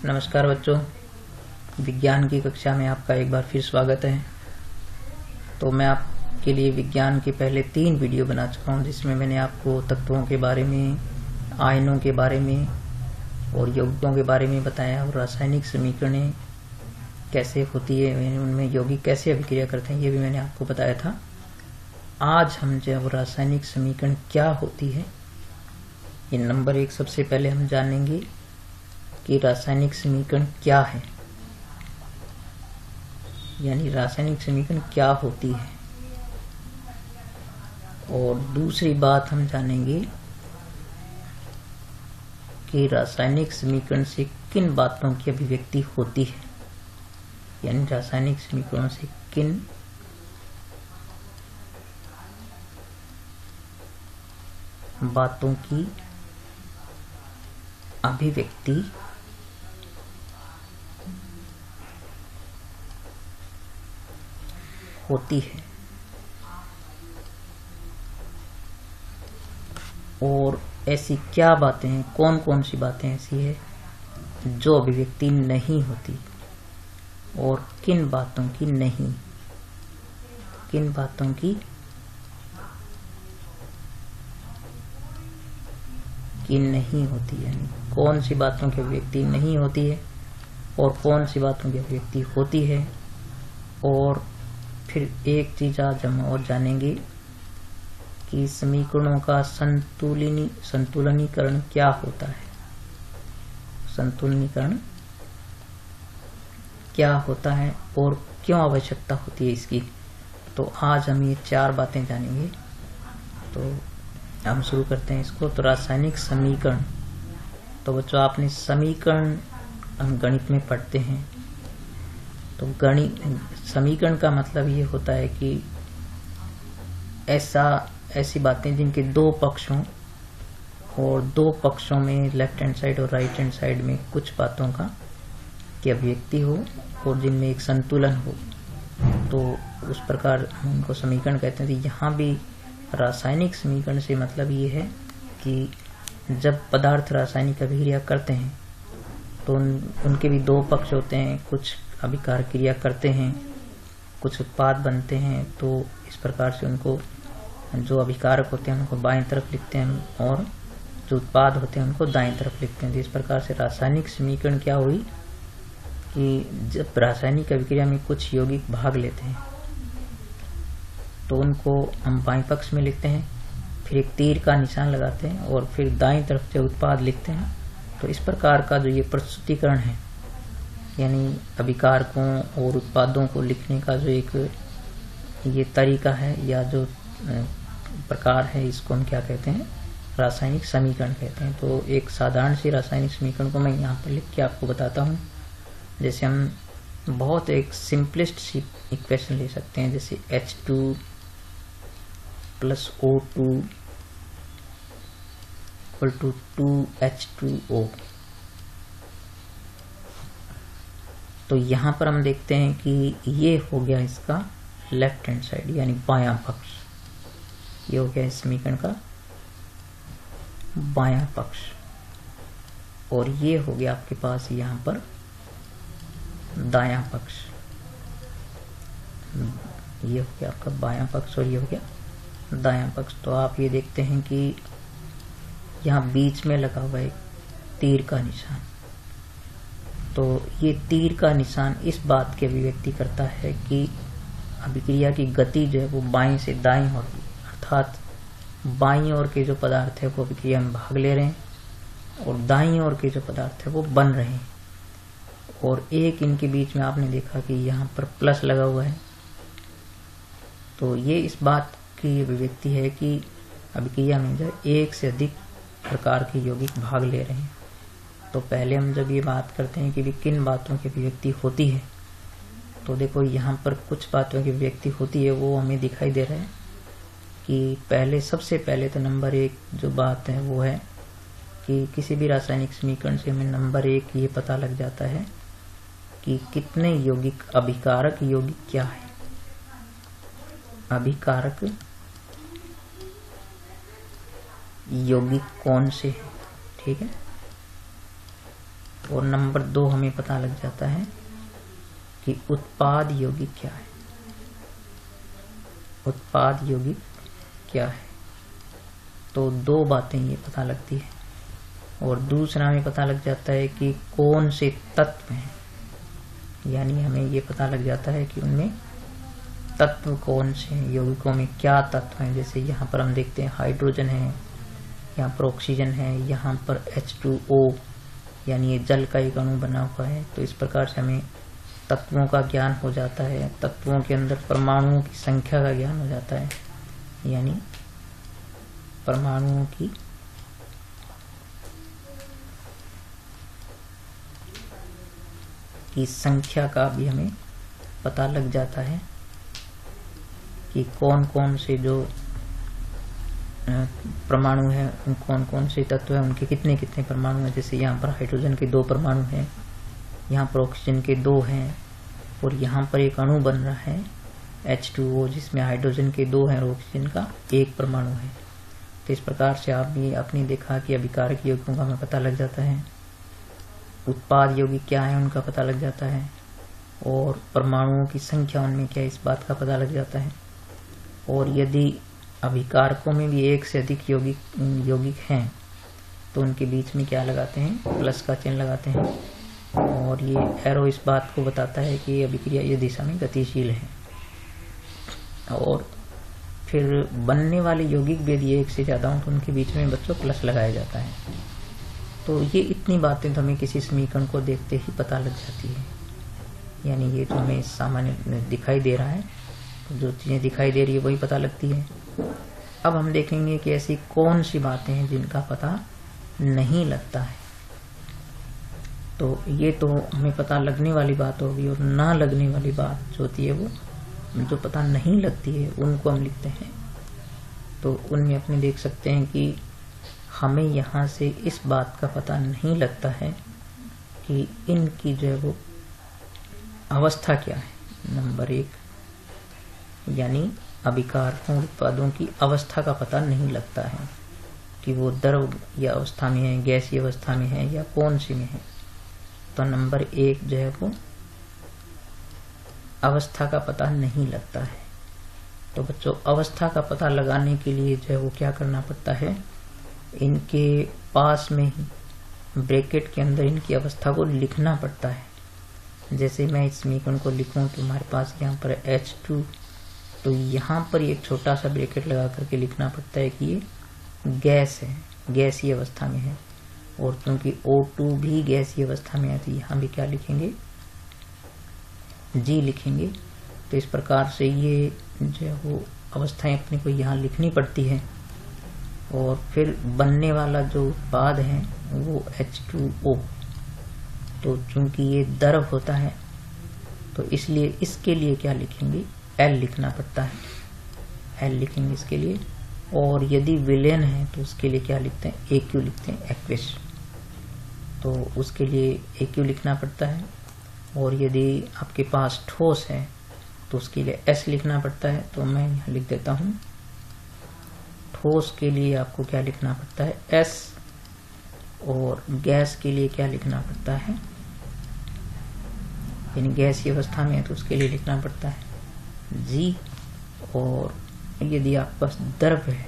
नमस्कार बच्चों, विज्ञान की कक्षा में आपका एक बार फिर स्वागत है। तो मैं आपके लिए विज्ञान के पहले 3 वीडियो बना चुका हूं, जिसमें मैंने आपको तत्वों के बारे में, आयनों के बारे में और यौगिकों के बारे में बताया, और रासायनिक समीकरणें कैसे होती है, उनमें यौगिक कैसे अभिक्रिया करते हैं, ये भी मैंने आपको बताया था। आज हम जब रासायनिक समीकरण क्या होती है, ये नंबर 1 सबसे पहले हम जानेंगे कि रासायनिक समीकरण क्या है, यानी रासायनिक समीकरण क्या होती है। और दूसरी बात हम जानेंगे कि रासायनिक समीकरण से किन बातों की अभिव्यक्ति होती है, यानी रासायनिक समीकरणों से किन बातों की अभिव्यक्ति होती है, और ऐसी क्या बातें हैं, कौन कौन सी बातें ऐसी है जो अभिव्यक्ति नहीं होती, और किन बातों की नहीं, किन बातों की नहीं होती, यानी कौन सी बातों की अभिव्यक्ति नहीं होती है और कौन सी बातों की अभिव्यक्ति होती है। और फिर एक चीज आज हम और जानेंगे कि समीकरणों का संतुलनीकरण क्या होता है, संतुलनीकरण क्या होता है और क्यों आवश्यकता होती है इसकी। तो आज हम ये 4 बातें जानेंगे। तो हम शुरू करते हैं इसको। तो रासायनिक समीकरण, तो बच्चों आपने समीकरण हम गणित में पढ़ते हैं। तो समीकरण का मतलब ये होता है कि ऐसी बातें जिनके 2 पक्ष हों, और 2 पक्षों में लेफ्ट हैंड साइड और राइट हैंड साइड में कुछ बातों का की अभिव्यक्ति हो, और जिनमें एक संतुलन हो, तो उस प्रकार हम उनको समीकरण कहते हैं। तो यहाँ भी रासायनिक समीकरण से मतलब ये है कि जब पदार्थ रासायनिक अभिक्रिया करते हैं तो उनके भी 2 पक्ष होते हैं, कुछ अभिकार क्रिया करते हैं, कुछ उत्पाद बनते हैं। तो इस प्रकार से उनको जो अभिकारक होते हैं उनको बाएं तरफ लिखते हैं, और जो उत्पाद होते हैं उनको दाएं तरफ लिखते हैं। तो इस प्रकार से रासायनिक समीकरण क्या हुई कि जब रासायनिक अभिक्रिया में कुछ यौगिक भाग लेते हैं तो उनको हम बाएं पक्ष में लिखते हैं, फिर एक तीर का निशान लगाते हैं, और फिर दाएं तरफ से उत्पाद लिखते हैं। तो इस प्रकार का जो ये प्रस्तुतिकरण है, यानी अभिकारकों और उत्पादों को लिखने का जो एक ये तरीका है या जो प्रकार है, इसको हम क्या कहते हैं, रासायनिक समीकरण कहते हैं। तो एक साधारण सी रासायनिक समीकरण को मैं यहाँ पर लिख के आपको बताता हूँ। जैसे हम बहुत एक सिंपलेस्ट सी इक्वेशन ले सकते हैं, जैसे H2 + O2 = 2H2O। तो यहाँ पर हम देखते हैं कि ये हो गया इसका लेफ्ट हैंड साइड, यानी बायां पक्ष। ये हो गया इस समीकरण का बायां पक्ष, और ये हो गया आपके पास यहाँ पर दायां पक्ष। ये हो गया आपका बायां पक्ष और ये हो गया दायां पक्ष। तो आप ये देखते हैं कि यहाँ बीच में लगा हुआ एक तीर का निशान। तो ये तीर का निशान इस बात की अभिव्यक्ति करता है कि अभिक्रिया की गति जो है वो बाएं से दाएं होगी, अर्थात बाईं ओर के जो पदार्थ है वो अभिक्रिया में भाग ले रहे हैं, और दाईं ओर के जो पदार्थ है वो बन रहे हैं। और एक इनके बीच में आपने देखा कि यहाँ पर प्लस लगा हुआ है। तो ये इस बात की अभिव्यक्ति है कि अभिक्रिया में जो 1 से अधिक प्रकार के यौगिक भाग ले रहे हैं। तो पहले हम जब ये बात करते हैं कि भी किन बातों की अभिव्यक्ति होती है, तो देखो यहाँ पर कुछ बातों की अभिव्यक्ति होती है, वो हमें दिखाई दे रहा है कि सबसे पहले तो नंबर 1 जो बात है वो है कि किसी भी रासायनिक समीकरण से हमें नंबर 1 ये पता लग जाता है कि कितने यौगिक, अभिकारक यौगिक क्या है, अभिकारक यौगिक कौन से हैं। ठीक है, और नंबर 2 हमें पता लग जाता है कि उत्पाद यौगिक क्या है। उत्पाद यौगिक क्या है, तो 2 बातें ये पता लगती है। और दूसरा हमें पता लग जाता है कि कौन से तत्व हैं, यानी हमें ये पता लग जाता है कि उनमें तत्व कौन से हैं, यौगिकों में क्या तत्व हैं। जैसे यहाँ पर हम देखते हैं हाइड्रोजन है, यहाँ पर ऑक्सीजन है, यहाँ पर H2O यानी ये जल का एक अणु बना हुआ है। तो इस प्रकार से हमें तत्वों का ज्ञान हो जाता है। तत्वों के अंदर परमाणुओं की संख्या का ज्ञान हो जाता है, यानी परमाणुओं की संख्या का भी हमें पता लग जाता है कि कौन कौन से जो परमाणु हैं, कौन कौन से तत्व हैं, उनके कितने कितने परमाणु हैं। जैसे यहाँ पर हाइड्रोजन के 2 परमाणु हैं, यहाँ पर ऑक्सीजन के 2 हैं, और यहाँ पर एक अणु बन रहा है H2O जिसमें हाइड्रोजन के 2 हैं और ऑक्सीजन का 1 परमाणु है। तो इस प्रकार से आप भी आपने देखा कि अभिकारक यौगिकों का हमें पता लग जाता है, उत्पाद यौगिक क्या है उनका पता लग जाता है, और परमाणुओं की संख्या उनमें क्या है इस बात का पता लग जाता है। और यदि अभिकारकों में भी 1 से अधिक यौगिक हैं तो उनके बीच में क्या लगाते हैं, प्लस का चिन्ह लगाते हैं, और ये एरो इस बात को बताता है कि अभिक्रिया ये दिशा में गतिशील है। और फिर बनने वाले यौगिक भी यदि 1 से ज़्यादा हो तो उनके बीच में बच्चों प्लस लगाया जाता है। तो ये इतनी बातें तो हमें किसी समीकरण को देखते ही पता लग जाती है, यानी ये जो हमें सामान्य दिखाई दे रहा है, जो चीज़ें दिखाई दे रही है वही पता लगती है। अब हम देखेंगे कि ऐसी कौन सी बातें हैं जिनका पता नहीं लगता है। तो ये तो हमें पता लगने वाली बात होगी, और ना लगने वाली बात जो होती है वो जो पता नहीं लगती है उनको हम लिखते हैं। तो उनमें अपने देख सकते हैं कि हमें यहाँ से इस बात का पता नहीं लगता है कि इनकी जो है वो अवस्था क्या है। नंबर 1 यानी अभिकारकों उत्पादों की अवस्था का पता नहीं लगता है कि वो द्रव या अवस्था में है, गैसीय अवस्था में है, या कौन सी में है। तो नंबर 1 जो है वो अवस्था का पता नहीं लगता है। तो बच्चों अवस्था का पता लगाने के लिए जो है वो क्या करना पड़ता है, इनके पास में ही ब्रैकेट के अंदर इनकी अवस्था को लिखना पड़ता है। जैसे मैं इस समीकरण को लिखूं तो हमारे पास यहाँ पर H2, तो यहाँ पर एक छोटा सा ब्रैकेट लगा करके लिखना पड़ता है कि ये गैस है, गैसीय अवस्था में है। और क्योंकि O2 भी गैसीय अवस्था में है तो यहाँ भी क्या लिखेंगे, G लिखेंगे। तो इस प्रकार से ये जो है वो अवस्थाएं अपने को यहाँ लिखनी पड़ती है। और फिर बनने वाला जो उत्पाद है वो H2O, तो चूंकि ये द्रव होता है तो इसलिए इसके लिए क्या लिखेंगे, L लिखना पड़ता है, L लिखेंगे इसके लिए। और यदि विलेन है तो उसके लिए क्या लिखते हैं, AQ लिखते हैं, एक्विस, तो उसके लिए AQ लिखना पड़ता है। और यदि आपके पास ठोस है तो उसके लिए S लिखना पड़ता है। तो मैं यहाँ लिख देता हूँ, ठोस के लिए आपको क्या लिखना पड़ता है, S, और गैस के लिए क्या लिखना पड़ता है, यानी गैस की अवस्था में है तो उसके लिए लिखना पड़ता है G। और यदि आपके पास द्रव है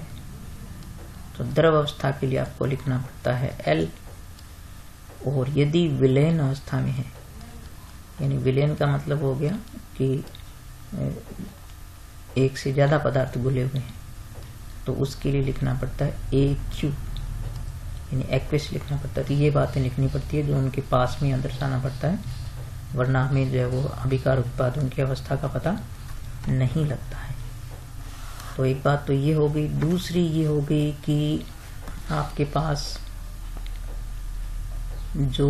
तो द्रव अवस्था के लिए आपको लिखना पड़ता है L। और यदि विलयन अवस्था में है, यानी विलयन का मतलब हो गया कि एक से ज्यादा पदार्थ घुले हुए हैं, तो उसके लिए लिखना पड़ता है AQ, यानी एक्विस लिखना पड़ता है। तो ये बातें लिखनी पड़ती है जो उनके पास में दर्शाना पड़ता है, वरना हमें जो है वो अभिकार उत्पादों की अवस्था का पता नहीं लगता है। तो एक बात तो ये हो गई। दूसरी ये हो गई कि आपके पास जो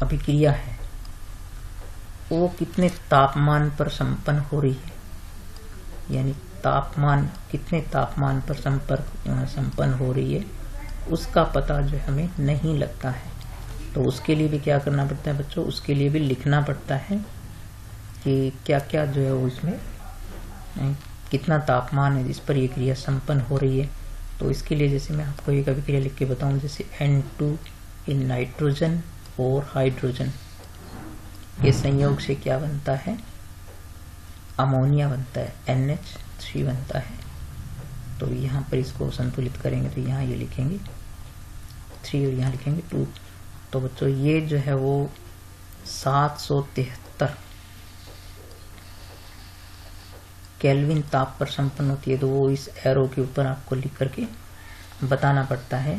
अभिक्रिया है वो कितने तापमान पर संपन्न हो रही है, यानी तापमान कितने तापमान पर संपन्न हो रही है उसका पता जो हमें नहीं लगता है। तो उसके लिए भी क्या करना पड़ता है बच्चों, उसके लिए भी लिखना पड़ता है कि क्या क्या जो है उसमें कितना तापमान है जिस पर ये क्रिया संपन्न हो रही है। तो इसके लिए जैसे मैं आपको एक अभिक्रिया लिख के बताऊं, जैसे N2 इन नाइट्रोजन और हाइड्रोजन, ये संयोग से क्या बनता है, अमोनिया बनता है, NH3 बनता है। तो यहाँ पर इसको संतुलित करेंगे तो यहाँ ये लिखेंगे 3 और यहाँ लिखेंगे 2। तो बच्चों ये जो है वो 773 केल्विन ताप पर संपन्न होती है। तो वो इस एरो के ऊपर आपको लिख करके बताना पड़ता है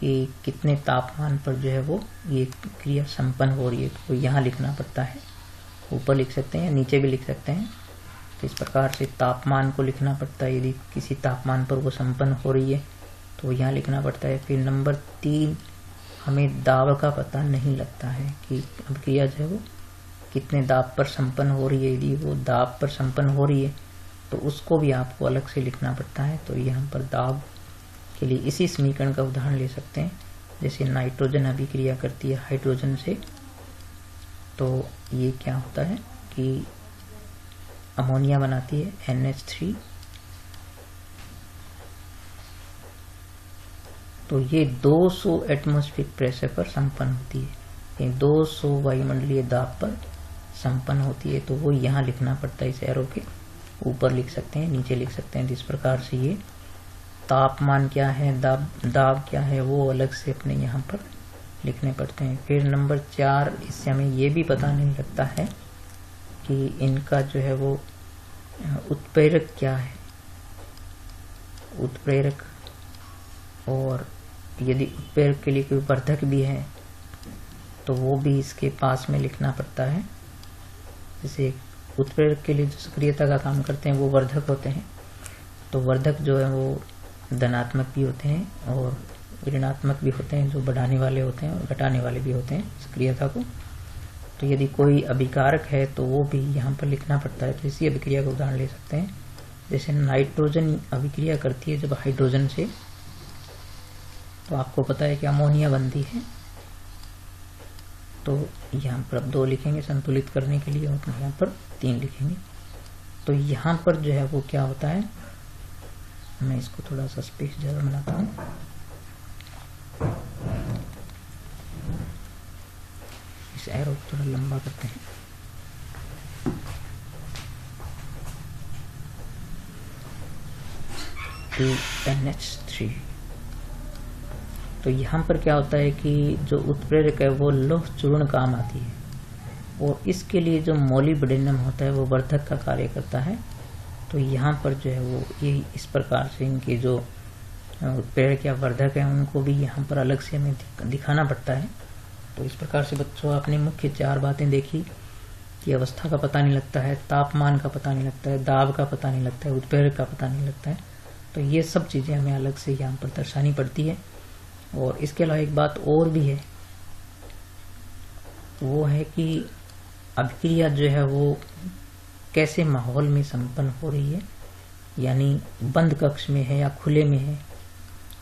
कि कितने तापमान पर जो है वो ये क्रिया संपन्न हो रही है। तो यहाँ लिखना पड़ता है, ऊपर लिख सकते हैं, नीचे भी लिख सकते हैं। तो इस प्रकार से तापमान को लिखना पड़ता है, यदि किसी तापमान पर वो संपन्न हो रही है तो यहाँ लिखना पड़ता है। फिर नंबर 3, हमें दाब का पता नहीं लगता है कि अभिक्रिया जो है वो कितने दाब पर संपन्न हो रही है। यदि वो दाब पर संपन्न हो रही है तो उसको भी आपको अलग से लिखना पड़ता है। तो यहाँ पर दाब के लिए इसी समीकरण का उदाहरण ले सकते हैं। जैसे नाइट्रोजन अभिक्रिया करती है हाइड्रोजन से, तो ये क्या होता है कि अमोनिया बनाती है NH3। तो ये 200 एटमॉस्फेरिक प्रेशर पर संपन्न होती है, ये 200 वायुमंडलीय दाब पर संपन्न होती है। तो वो यहाँ लिखना पड़ता है, इस एरो के ऊपर लिख सकते हैं, नीचे लिख सकते हैं। इस प्रकार से ये तापमान क्या है, दाब क्या है, वो अलग से अपने यहाँ पर लिखने पड़ते हैं। फिर नंबर 4, इससे हमें ये भी पता नहीं लगता है कि इनका जो है वो उत्प्रेरक क्या है, उत्प्रेरक, और यदि उत्प्रेरक के लिए कोई वर्धक भी है तो वो भी इसके पास में लिखना पड़ता है। जैसे उत्प्रेरक के लिए जो सक्रियता का काम करते हैं वो वर्धक होते हैं, तो वर्धक जो है वो धनात्मक भी होते हैं और ऋणात्मक भी होते हैं, जो बढ़ाने वाले होते हैं और घटाने वाले भी होते हैं सक्रियता को। तो यदि कोई अभिकारक है तो वो भी यहाँ पर लिखना पड़ता है। तो इसी अभिक्रिया का उदाहरण ले सकते हैं। जैसे नाइट्रोजन अभिक्रिया करती है जब हाइड्रोजन से, तो आपको पता है कि अमोनिया बनती है। तो यहाँ पर अब 2 लिखेंगे संतुलित करने के लिए, और यहाँ पर 3 लिखेंगे। तो यहाँ पर जो है वो क्या होता है, मैं इसको थोड़ा सा स्पेस ज़्यादा बनाता हूँ। इस एरो को थोड़ा लंबा करते हैं। NH3। तो यहाँ पर क्या होता है कि जो उत्प्रेरक है वो लौह चूर्ण काम आती है, और इसके लिए जो मोलिब्डेनम होता है वो वर्धक का कार्य करता है। तो यहाँ पर जो है वो ये इस प्रकार से इनके जो उत्प्रेरक या वर्धक है उनको भी यहाँ पर अलग से हमें दिखाना पड़ता है। तो इस प्रकार से बच्चों आपने मुख्य 4 बातें देखी कि अवस्था का पता नहीं लगता है, तापमान का पता नहीं लगता है, दाब का पता नहीं लगता है, उत्प्रेरक का पता नहीं लगता है। तो ये सब चीज़ें हमें अलग से यहाँ पर दर्शानी पड़ती है। और इसके अलावा एक बात और भी है, वो है कि अभिक्रिया जो है वो कैसे माहौल में संपन्न हो रही है, यानी बंद कक्ष में है या खुले में है,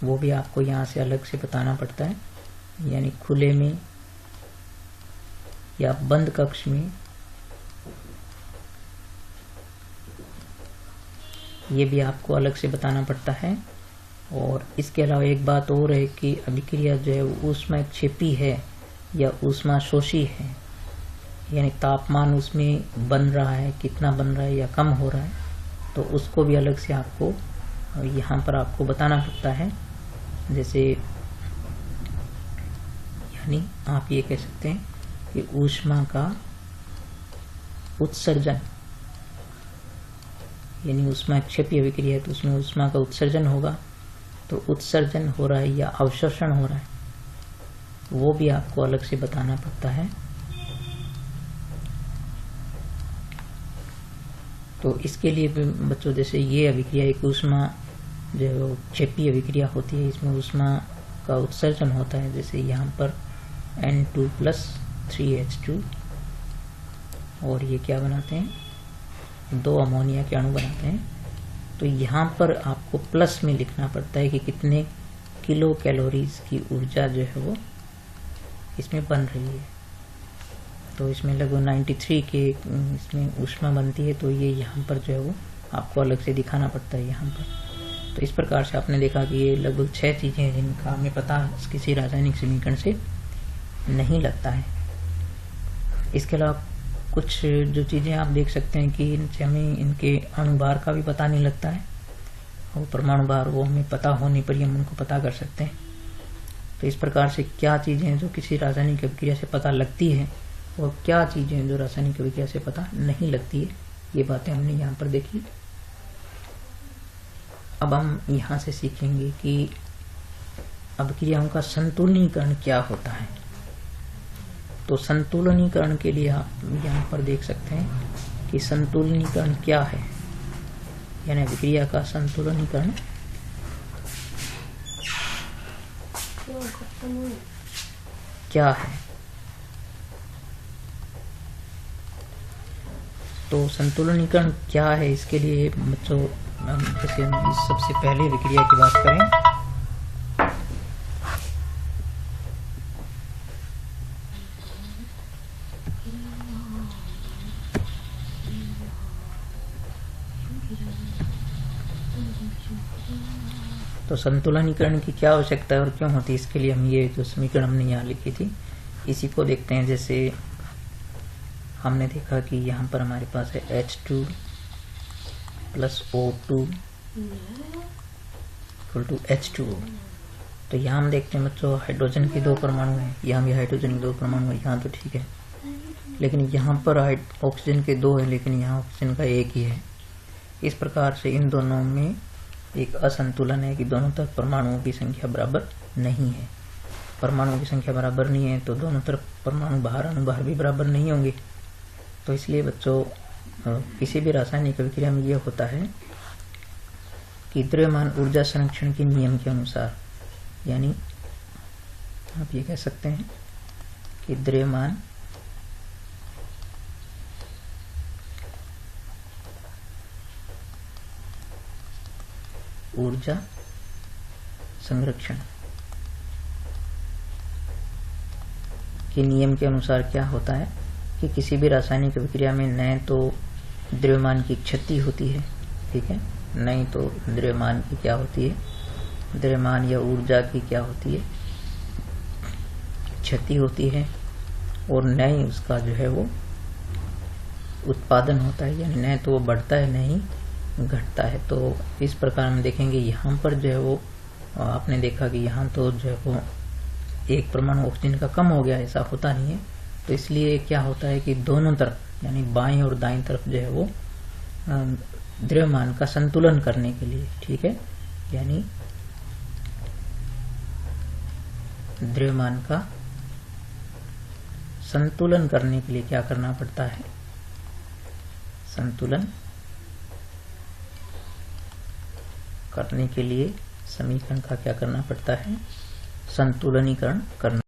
वो भी आपको यहाँ से अलग से बताना पड़ता है। यानी खुले में या बंद कक्ष में, ये भी आपको अलग से बताना पड़ता है। और इसके अलावा एक बात और है कि अभिक्रिया जो है वो ऊष्माक्षेपी है या ऊष्मा शोषी है, यानी तापमान उसमें बन रहा है, कितना बन रहा है या कम हो रहा है, तो उसको भी अलग से आपको यहाँ पर आपको बताना पड़ता है। जैसे यानी आप ये कह सकते हैं कि ऊष्मा का उत्सर्जन, यानी ऊष्माक्षेपी अभिक्रिया है तो उसमें ऊष्मा का उत्सर्जन होगा, तो उत्सर्जन हो रहा है या अवशोषण हो रहा है, वो भी आपको अलग से बताना पड़ता है। तो इसके लिए बच्चों जैसे ये अभिक्रिया एक ऊष्मा जो क्षेपी अभिक्रिया होती है, इसमें ऊष्मा का उत्सर्जन होता है। जैसे यहाँ पर N2+3H2, और ये क्या बनाते हैं, 2 अमोनिया के अणु बनाते हैं। तो यहाँ पर आपको प्लस में लिखना पड़ता है कि कितने किलो कैलोरीज की ऊर्जा जो है वो इसमें बन रही है। तो इसमें लगभग 93 के इसमें ऊष्मा बनती है, तो ये यहाँ पर जो है वो आपको अलग से दिखाना पड़ता है यहाँ पर। तो इस प्रकार से आपने देखा कि ये लगभग 6 चीज़ें हैं जिनका हमें पता किसी रासायनिक समीकरण से नहीं लगता है। इसके अलावा कुछ जो चीज़ें आप देख सकते हैं कि इनसे हमें इनके अणुभार का भी पता नहीं लगता है, और परमाणु भार वो हमें पता होने पर ही हम उनको पता कर सकते हैं। तो इस प्रकार से क्या चीज़ें जो किसी रासायनिक अभिक्रिया से पता लगती है और क्या चीज़ें जो रासायनिक अभिक्रिया से पता नहीं लगती है, ये बातें हमने यहाँ पर देखी। अब हम यहाँ से सीखेंगे कि अभिक्रियाओं का संतुलनीकरण क्या होता है। तो संतुलनीकरण के लिए आप यहाँ पर देख सकते हैं कि संतुलनीकरण क्या है, यानी अभिक्रिया का संतुलनीकरण क्या है। तो संतुलनीकरण क्या है, इसके लिए बच्चों जैसे हम सबसे पहले विक्रिया की बात करें तो संतुलनीकरण की क्या आवश्यकता है और क्यों होती है, इसके लिए हम ये जो समीकरण हमने यहाँ लिखी थी इसी को देखते हैं। जैसे हमने देखा कि यहाँ पर हमारे पास है H2 plus O2 equal to H2O। तो यहाँ हम देखते हैं बच्चों हाइड्रोजन के 2 परमाणु हैं, यहाँ भी हाइड्रोजन के 2 परमाणु है, यहाँ तो ठीक है, लेकिन यहाँ पर ऑक्सीजन के 2 है, लेकिन यहाँ ऑक्सीजन का 1 ही है। इस प्रकार से इन दोनों में एक असंतुलन है कि दोनों तरफ परमाणुओं की संख्या बराबर नहीं है। परमाणुओं की संख्या बराबर नहीं है तो दोनों तरफ परमाणु भार अणुभार भी बराबर नहीं होंगे। तो इसलिए बच्चों किसी भी रासायनिक अभिक्रिया में यह होता है कि द्रव्यमान ऊर्जा संरक्षण के नियम के अनुसार, यानी आप ये कह सकते हैं कि द्रव्यमान ऊर्जा संरक्षण के नियम के अनुसार क्या होता है कि किसी भी रासायनिक अभिक्रिया में न तो द्रव्यमान की क्षति होती है, ठीक है, नहीं तो द्रव्यमान की क्या होती है, द्रव्यमान या ऊर्जा की क्या होती है, क्षति होती है, और न ही उसका जो है वो उत्पादन होता है, यानी न तो वो बढ़ता है न ही घटता है। तो इस प्रकार हम देखेंगे यहाँ पर जो है वो आपने देखा कि यहाँ तो जो है वो एक परमाणु ऑक्सीजन का कम हो गया, ऐसा होता नहीं है। तो इसलिए क्या होता है कि दोनों तरफ यानी बाएं और दाएं तरफ जो है वो द्रव्यमान का संतुलन करने के लिए, ठीक है, यानी द्रव्यमान का संतुलन करने के लिए क्या करना पड़ता है, संतुलन करने के लिए समीकरण का क्या करना पड़ता है, संतुलनीकरण करना